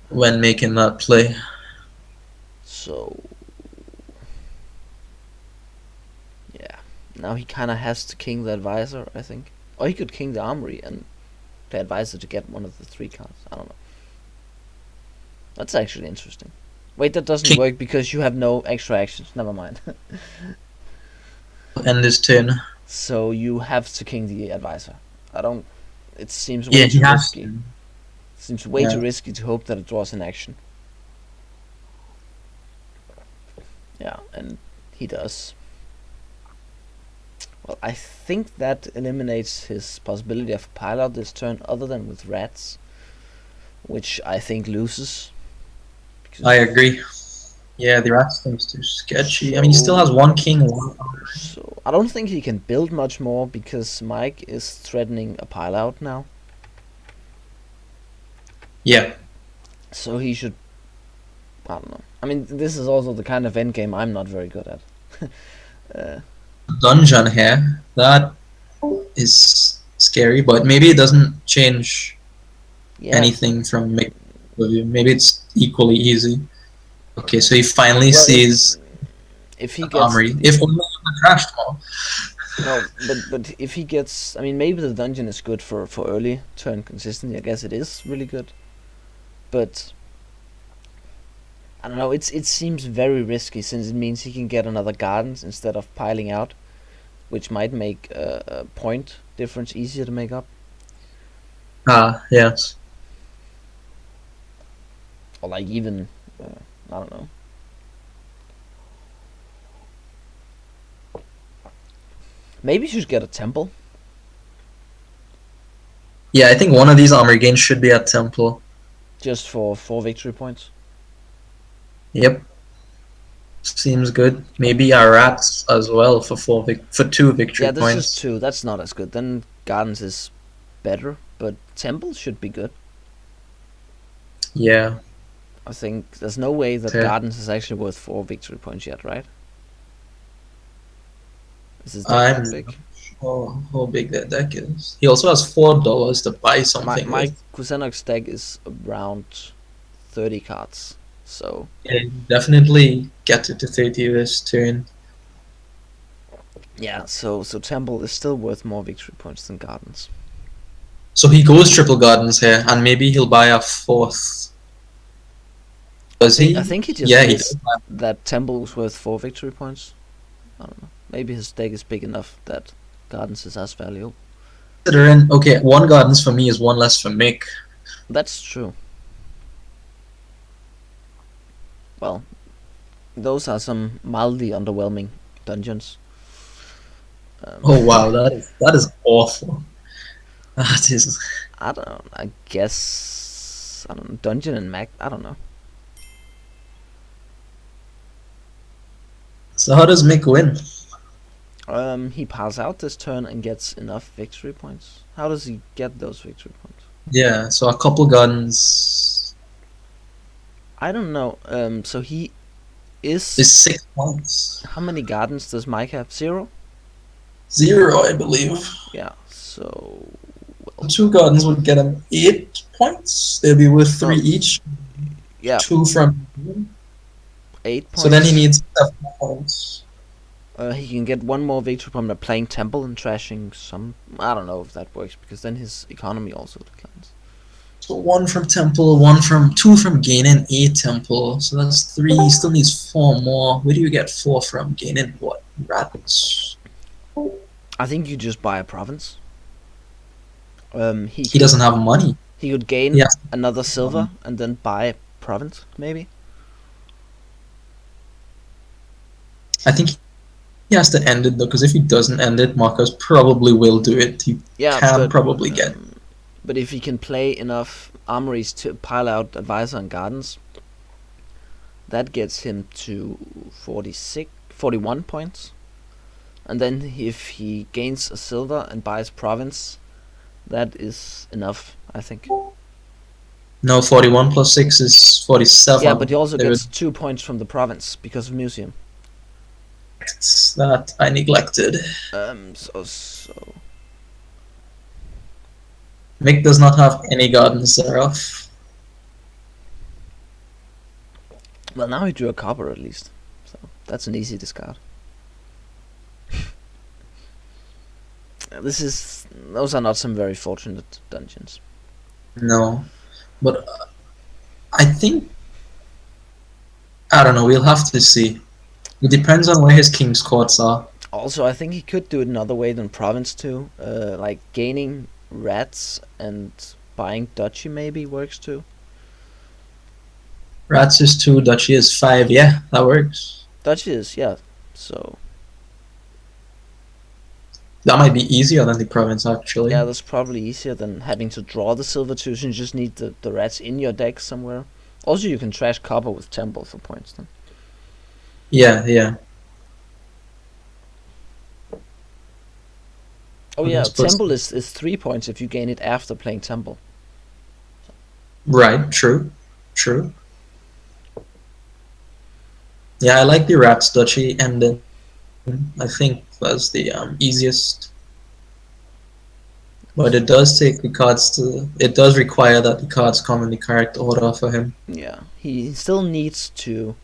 when making that play. so yeah, now he kind of has to king the advisor, I think, or he could king the armory and play advisor to get one of the 3 cards. I don't know. That's actually interesting. Wait, that doesn't King. work because you have no extra actions. Never mind. End his turn. So you have to king the advisor. I don't. It seems Yeah, way he too has risky. to. Seems way Yeah. too risky to hope that it draws an action. Yeah, and he does. Well, I think that eliminates his possibility of pile out this turn, other than with rats, which I think loses. I agree. Yeah, the rat seems too sketchy. I mean, he still has one king, one. So I don't think he can build much more because Mike is threatening a pile out now. Yeah. So he should. I don't know. I mean, this is also the kind of endgame I'm not very good at. Dungeon here. That is scary, but maybe it doesn't change Yeah. anything from Mick's point of view. Maybe it's equally easy. Okay, so he finally Well, sees if he an gets armory. If only crashed more. No, but if he gets, I mean, maybe the dungeon is good for early turn consistency. I guess it is really good, but I don't know. It seems very risky since it means he can get another gardens instead of piling out, which might make a point difference easier to make up. Yes. Or like even I don't know. Maybe you should get a temple. Yeah, I think one of these armor gains should be at temple. Just for 4 victory points. Yep. Seems good. Maybe a rats as well for for 2 victory Yeah, this is points. 2. That's not as good. Then gardens is better, but temple should be good. Yeah. I think there's no way that Okay. gardens is actually worth 4 victory points yet, right? Is his deck that I'm big? not sure how big that deck is. He also has $4 to buy something My with. Qsenoch's deck is around 30 cards. So Yeah, definitely get it to 30 this turn. yeah, so temple is still worth more victory points than gardens. So he goes triple gardens here, and maybe he'll buy a 4th. Does I he? think he just Yeah, he says does. that temple was worth 4 victory points. I don't know. Maybe his deck is big enough that gardens is as valuable. Considering, okay, 1 gardens for me is 1 less for Mick. That's true. Well, those are some mildly underwhelming dungeons. Oh wow, that is awful. That is. I don't know. I guess I don't know. Dungeon and Mac. I don't know. So how does Mick win? He passes out this turn and gets enough victory points. How does he get those victory points? Yeah, so a couple gardens I don't know. So he is is. 6 points. How many gardens does Mike have? 0. 0, I believe. Yeah. So 2 gardens would get him 8 points. They'll be worth 3 no. each. Yeah. 2 from. 8 So then he points. needs 7 points. He can get one more victory from the playing temple and trashing some. I don't know if that works because then his economy also declines. So 1 from temple, 2 from gaining a temple. So that's 3. He still needs 4 more. Where do you get 4 from? Gaining what? Rats. I think you just buy a province. He doesn't have money. He could gain Yeah. another silver and then buy a province, maybe. I think he has to end it though, because if he doesn't end it, Markus probably will do it. He Yeah, can probably get. but if he can play enough armories to pile out advisor and gardens, that gets him to 41 points. And then if he gains a silver and buys province, that is enough, I think. No, 41 plus 6 is 47. Yeah, but he also There gets 2 points from the province because of museum. is that I neglected. So Mick does not have any gardens thereof. well, now he drew a copper at least, so that's an easy discard. Those are not some very fortunate dungeons. No, but I think I don't know. We'll have to see. It depends on where his king's courts are. Also, I think he could do it another way than province too. Like gaining rats and buying duchy maybe works too. Rats is 2, duchy is 5. Yeah, that works. Duchy is, yeah. So That might be easier than the province actually. yeah, that's probably easier than having to draw the silver too. So you just need the rats in your deck somewhere. Also, you can trash copper with temple for points then. Yeah. Oh yeah, Let's put- temple is 3 points if you gain it after playing temple. Right, true. Yeah, I like the rats duchy, and then I think was the easiest. But it does take the cards to. It does require that the cards come in the correct order for him. Yeah, he still needs to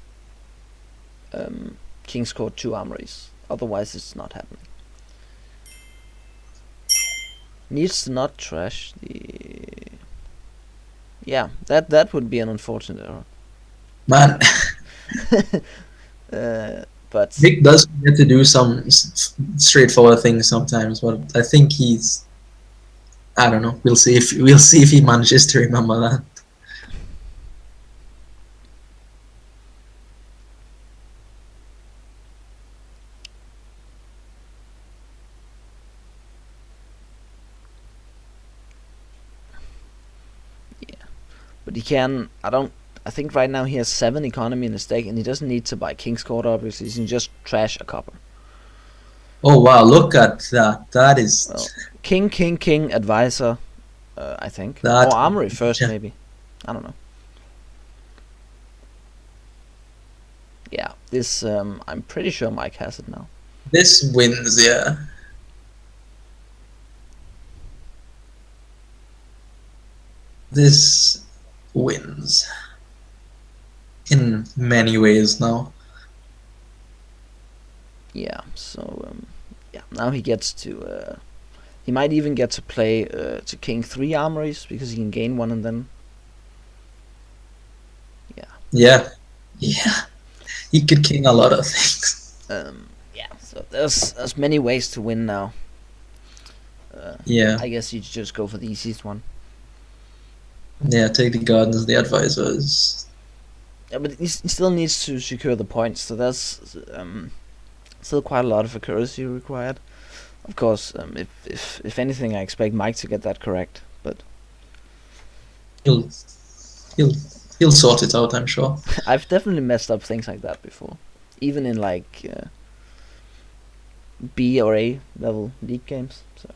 King's Court 2 armories. Otherwise, it's not happening. Needs to not trash the. Yeah, that would be an unfortunate error. Man, But Vic does get to do some straightforward things sometimes, but I think he's. I don't know. We'll see if he manages to remember that. but he can. I think right now he has 7 economy in his deck, and he doesn't need to buy King's Court. Obviously, he can just trash a copper. Oh wow! Look at that. That is Well, King, Advisor, I think, that. or Armory first, Yeah. maybe. I don't know. Yeah, this I'm pretty sure Mike has it now. This wins, yeah. This wins in many ways now. Yeah, so yeah, now he gets to. He might even get to play to King 3 armories because he can gain one and then. Yeah, yeah. He could king a lot of things. Yeah, so there's many ways to win now. Yeah, I guess you just go for the easiest one. yeah. Take the gardens, the advisors. Yeah, but he still needs to secure the points, so there's still quite a lot of accuracy required. Of course, if anything, I expect Mike to get that correct. But He'll he'll he'll sort it out, I'm sure. I've definitely messed up things like that before, even in like B or A level league games. So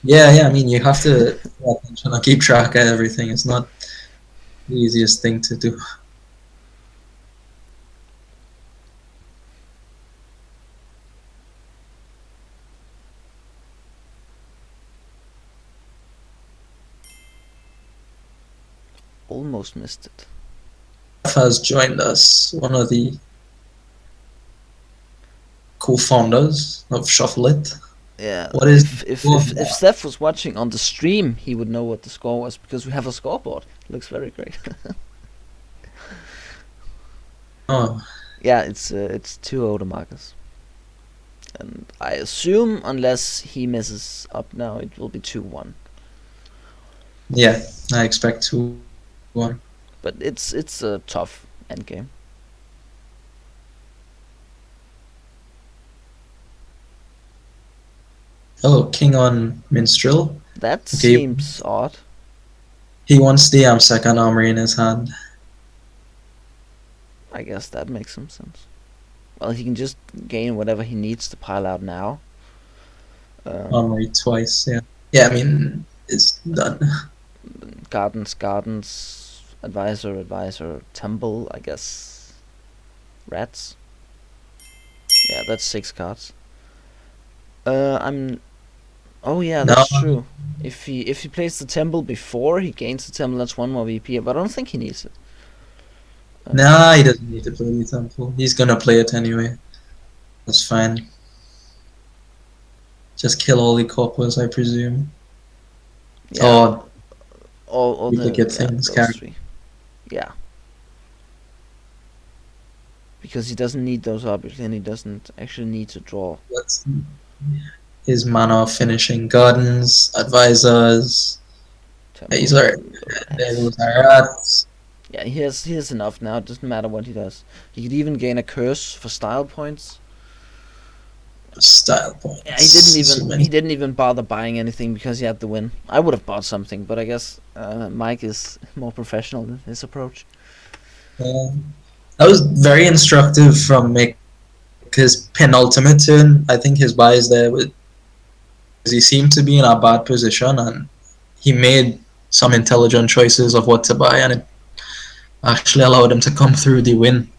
Yeah. I mean, you have to pay attention and keep track of everything. It's not the easiest thing to do. almost missed it. Has joined us, one of the co-founders of Shuffle It. Yeah, What is if Steph was watching on the stream, he would know what the score was because we have a scoreboard. It looks very great. Oh, Yeah, it's 2-0 to Markus. And I assume, unless he messes up now, it will be 2-1. yeah, I expect 2-1. But it's a tough endgame. Oh, king on minstrel. That Okay, seems odd. he wants the second armory in his hand. I guess that makes some sense. Well, he can just gain whatever he needs to pile out now. Armory twice, yeah. Yeah, I mean, it's done. Gardens, advisor, temple, I guess. Rats. Yeah, that's 6 cards. I'm. Oh yeah, No, that's true. If he plays the temple before he gains the temple, that's 1 more VP. But I don't think he needs it. nah, he doesn't need to play the temple. He's gonna play it anyway. That's fine. Just kill all the coppers, I presume. Yeah. Or All the duplicate things, those carry. 3. Yeah. Because he doesn't need those obviously, and he doesn't actually need to draw. What's his mana of finishing? Gardens, advisors. These are those are rats. Yeah, he has enough now. It doesn't matter what he does. He could even gain a curse for style points. Style points. Yeah, So he didn't even bother buying anything because he had the win. I would have bought something, but I guess Mike is more professional in his approach. That was very instructive from Mick. His penultimate turn, I think his buys there was he seemed to be in a bad position, and he made some intelligent choices of what to buy, and it actually allowed him to come through the win.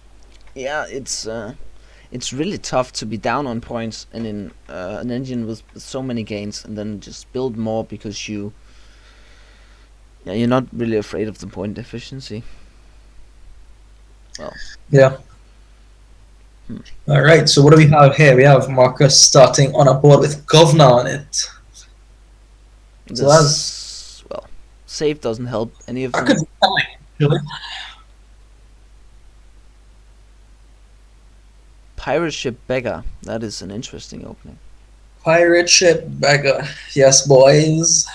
Yeah, it's really tough to be down on points and in an engine with so many gains, and then just build more because you're not really afraid of the point efficiency. Well, Yeah. All right, so what do we have here? We have Markus starting on a board with governor on it. So that's This, well, save doesn't help any of I could them. really. Pirate ship beggar. That is an interesting opening. Pirate ship beggar. Yes, boys.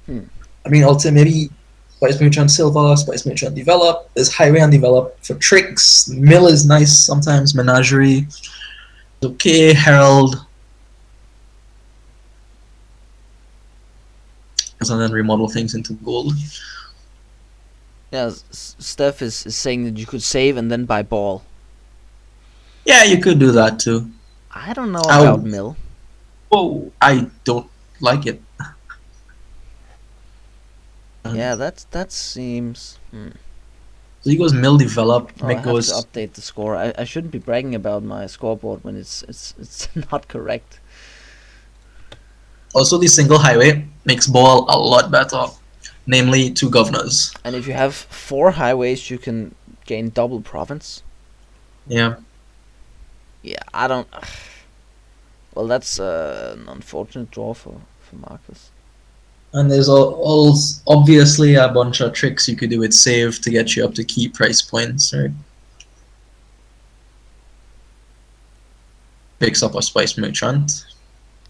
Hmm. I mean, ultimately, maybe Spice Mutual Silver, Spice Mutual Develop. There's Highway and Develop for tricks. Mill is nice sometimes. Menagerie. Okay, Herald. And then remodel things into gold. Yeah, Steph is saying that you could save and then buy ball. Yeah, you could do that too. I don't know about Oh, mill. I don't like it. Yeah, that seems. So he goes Mill Develop. Oh, I Mick have to goes. update the score. I shouldn't be bragging about my scoreboard when it's not correct. Also, the single highway makes ball a lot better. Namely, two governors. And if you have 4 highways, you can gain double province. Yeah. Yeah, I don't. Well, that's an unfortunate draw for Markus. And there's all obviously a bunch of tricks you could do with save to get you up to key price points, right? Picks up a Spice Merchant.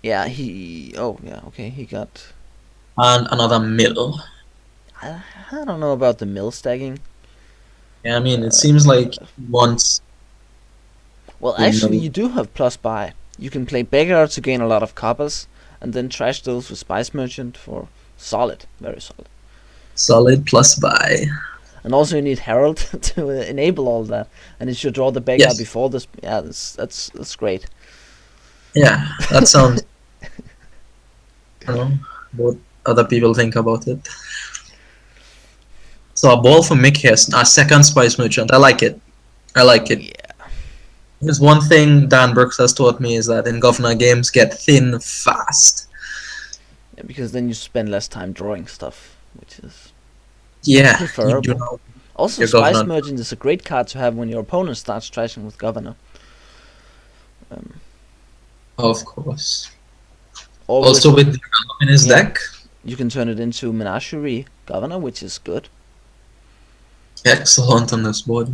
Yeah, he. Oh, yeah, okay, he got. And another mill. I don't know about the mill stacking. Yeah, I mean, it seems like once Well, the actually, mill. you do have plus buy. You can play beggar to gain a lot of coppers, and then trash those with spice merchant for solid, very solid. Solid plus buy. And also, you need herald to enable all that, and it should draw the beggar Yes. before this. Yeah, that's great. Yeah, that sounds. I don't know what other people think about it. So a ball for Mick here, a second Spice Merchant. I like it. I like it. Yeah, There's one thing Dan Brooks has taught me is that in governor games get thin fast. yeah, because then you spend less time drawing stuff, which is Yeah, you do preferable. not Also, your spice governor. merchant is a great card to have when your opponent starts trashing with governor. Of course. Or Also with with develop in his yeah, deck. you can turn it into menagerie governor, which is good. Excellent on this board.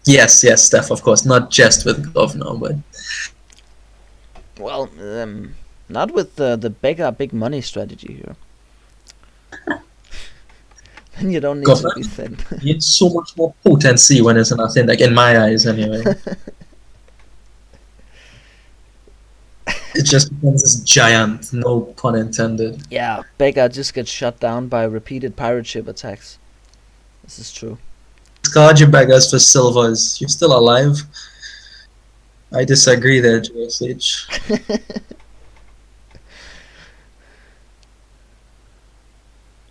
Yes, yes, Steph, of course. Not just with governor, but Well, not with the beggar big money strategy here. Then you don't need to governor be thin. needs so much more potency when it's in a thin deck, in my eyes anyway. It just becomes this giant, no pun intended. Yeah, beggar just gets shut down by repeated pirate ship attacks. This is true. Discard your beggars for silvers. You're still alive. I disagree there, JSH.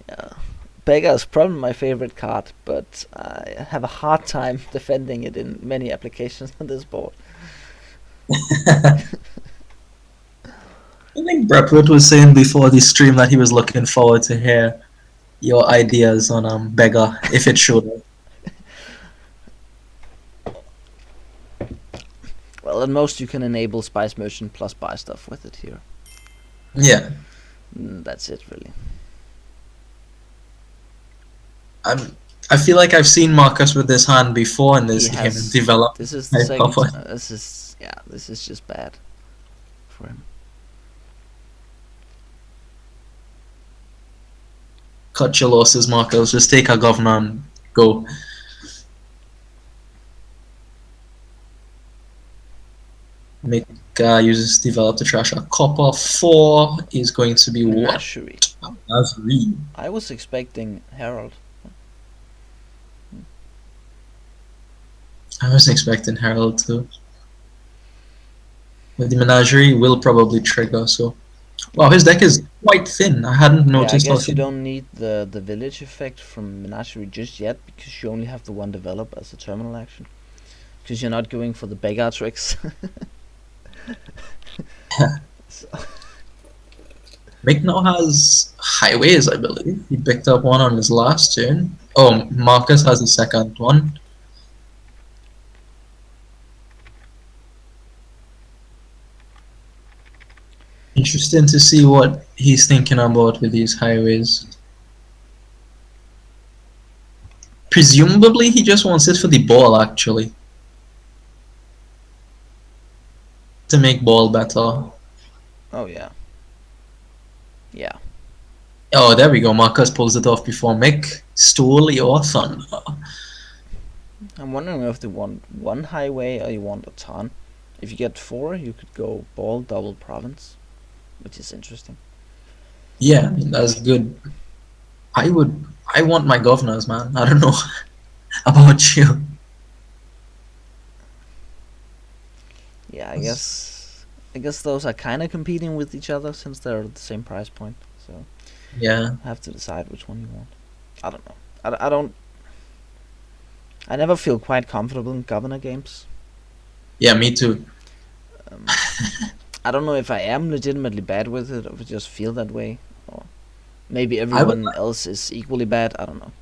Yeah, beggar is probably my favorite card, but I have a hard time defending it in many applications on this board. I think Brepwood was saying before the stream that he was looking forward to hear your ideas on Beggar if it showed up. Well, at most you can enable spice merchant plus buy stuff with it here. Yeah, That's it really. I feel like I've seen Markus with this hand before in this He game has. develop. This is the second. This is This is just bad for him. Cut your losses, Markus. Just take a governor and go. Make uses develop to trash a copper. 4 is going to be Menagerie. what? Menagerie. I was expecting Herald. I was expecting Herald too. But the Menagerie will probably trigger, so. Wow, his deck is quite thin. I hadn't Yeah, I noticed how guess you thin. don't need the village effect from Menagerie just yet because you only have the one develop as a terminal action. Because you're not going for the beggar tricks. So, Mick now has highways, I believe. He picked up one on his last turn. Oh, Marcus has the second one. Interesting to see what he's thinking about with these highways. Presumably, he just wants it for the ball, actually, to make ball better. Oh yeah. Yeah. Oh, there we go. Marcus pulls it off before Mick stole your thunder. I'm wondering if they want one highway or you want a ton. If you get 4, you could go ball, double, province, which is interesting. Yeah, I mean, that's good. I would. I want my governors, man. I don't know about you. Yeah, I guess those are kind of competing with each other since they're at the same price point. So Yeah. I have to decide which one you want. I don't know. I don't. I never feel quite comfortable in governor games. Yeah, me too. Um, I don't know if I am legitimately bad with it or if I just feel that way. Or maybe I would everyone else is equally bad. I don't know.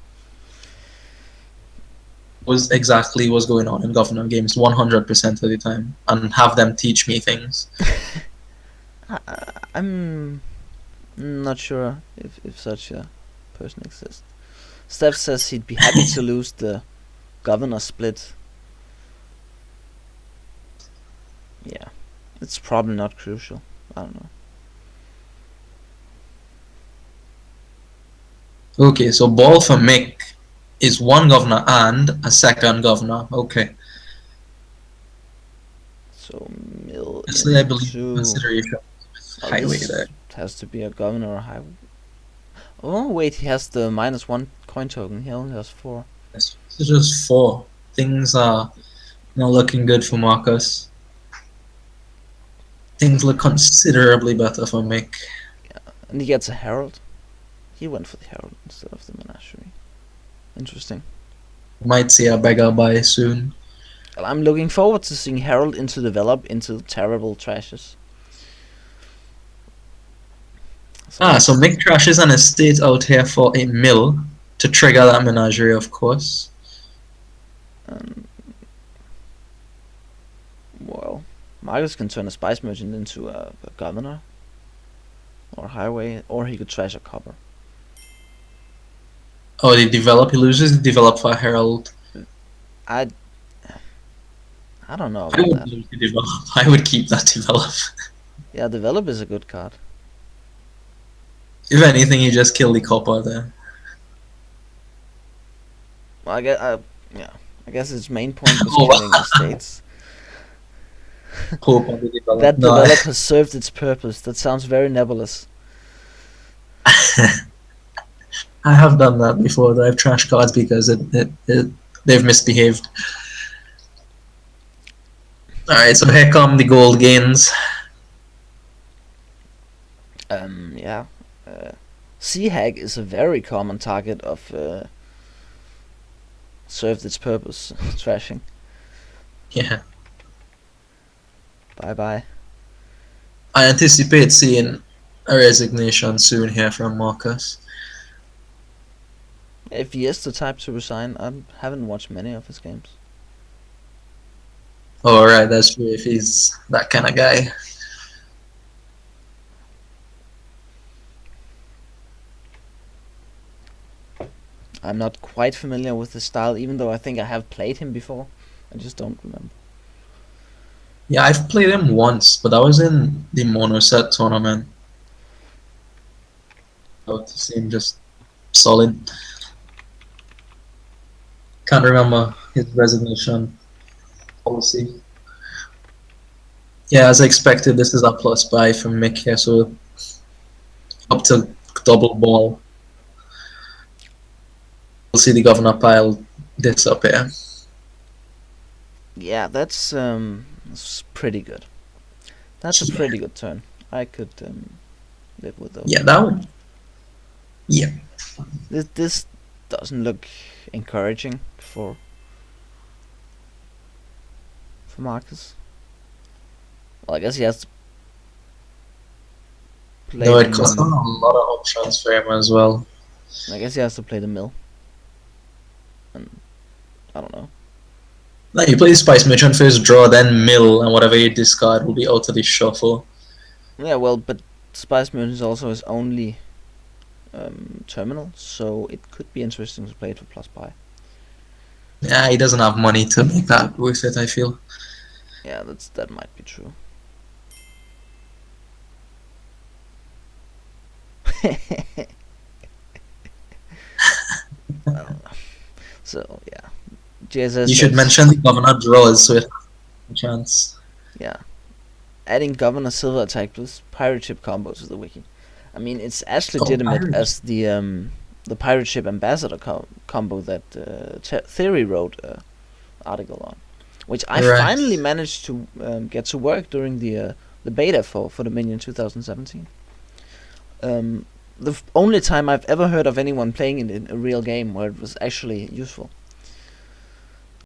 was exactly what's going on in governor games 100% of the time, and have them teach me things. I'm not sure if such a person exists. Steph says he'd be happy to lose the governor split. Yeah, it's probably not crucial. I don't know. Okay, so ball for Mick is one governor and a second governor. Okay, So mill actually, I believe into. consideration Oh, highway there. this has to be a governor or highway. Oh wait, he has the -1 coin token. He only has 4. It's just four. Things are not looking good for Marcus. Things look considerably better for Mick. And he gets a herald. He went for the herald instead of the menagerie. Interesting. Might see a beggar buy soon. Well, I'm looking forward to seeing Herald into develop into terrible trashes. So Mick trashes an estate out here for a mill to trigger that menagerie, of course. Um, well, Markus can turn a spice merchant into a governor or highway, or he could trash a copper. Oh, he loses the develop for Herald. I I don't know I about would that. lose the develop. I would keep that develop. Yeah, develop is a good card. If anything, you just kill the copper there. Well, yeah, I guess its main point was Oh, killing estates. hope on the develop. That No, develop has served its purpose. That sounds very nebulous. I have done that before. Though I've trashed cards because they've misbehaved. All right, so here come the gold gains. Yeah. Sea hag is a very common target of served its purpose trashing. Yeah, Bye bye. I anticipate seeing a resignation soon here from Marcus. If he is the type to resign, I haven't watched many of his games. All right, that's true. If he's that kind of guy. I'm not quite familiar with his style, even though I think I have played him before. I just don't remember. Yeah, I've played him once, but that was in the mono set tournament. To see him just solid. Can't remember his resignation policy. Yeah, as expected, this is a plus buy from Mick here, so up to double ball. We'll see the governor pile this up here. Yeah, that's pretty good. That's a pretty good turn. I could live with those. Yeah, that would. Yeah. This doesn't look encouraging for Markus. Well, I guess he has to play No, the. it costs a lot of options for him as well. I guess he has to play the mill. and I don't know. Now you play Spice Merchant first, draw, then mill, and whatever you discard will be out of the shuffle. Yeah, well, but Spice Merchant is also his only terminal, so it could be interesting to play it for plus buy. Yeah, he doesn't have money to make that worth it, I feel. Yeah, that might be true. I don't know. So yeah, JSS You should says mention the governor draws so it has a chance. yeah, adding Governor Silver Attack plus Pirate Ship combo to the wiki. I mean, it's as Oh, legitimate as the Pirate Ship Ambassador combo that Theory wrote an article on, which I right. finally managed to get to work during the beta for Dominion 2017. The only time I've ever heard of anyone playing it in a real game where it was actually useful.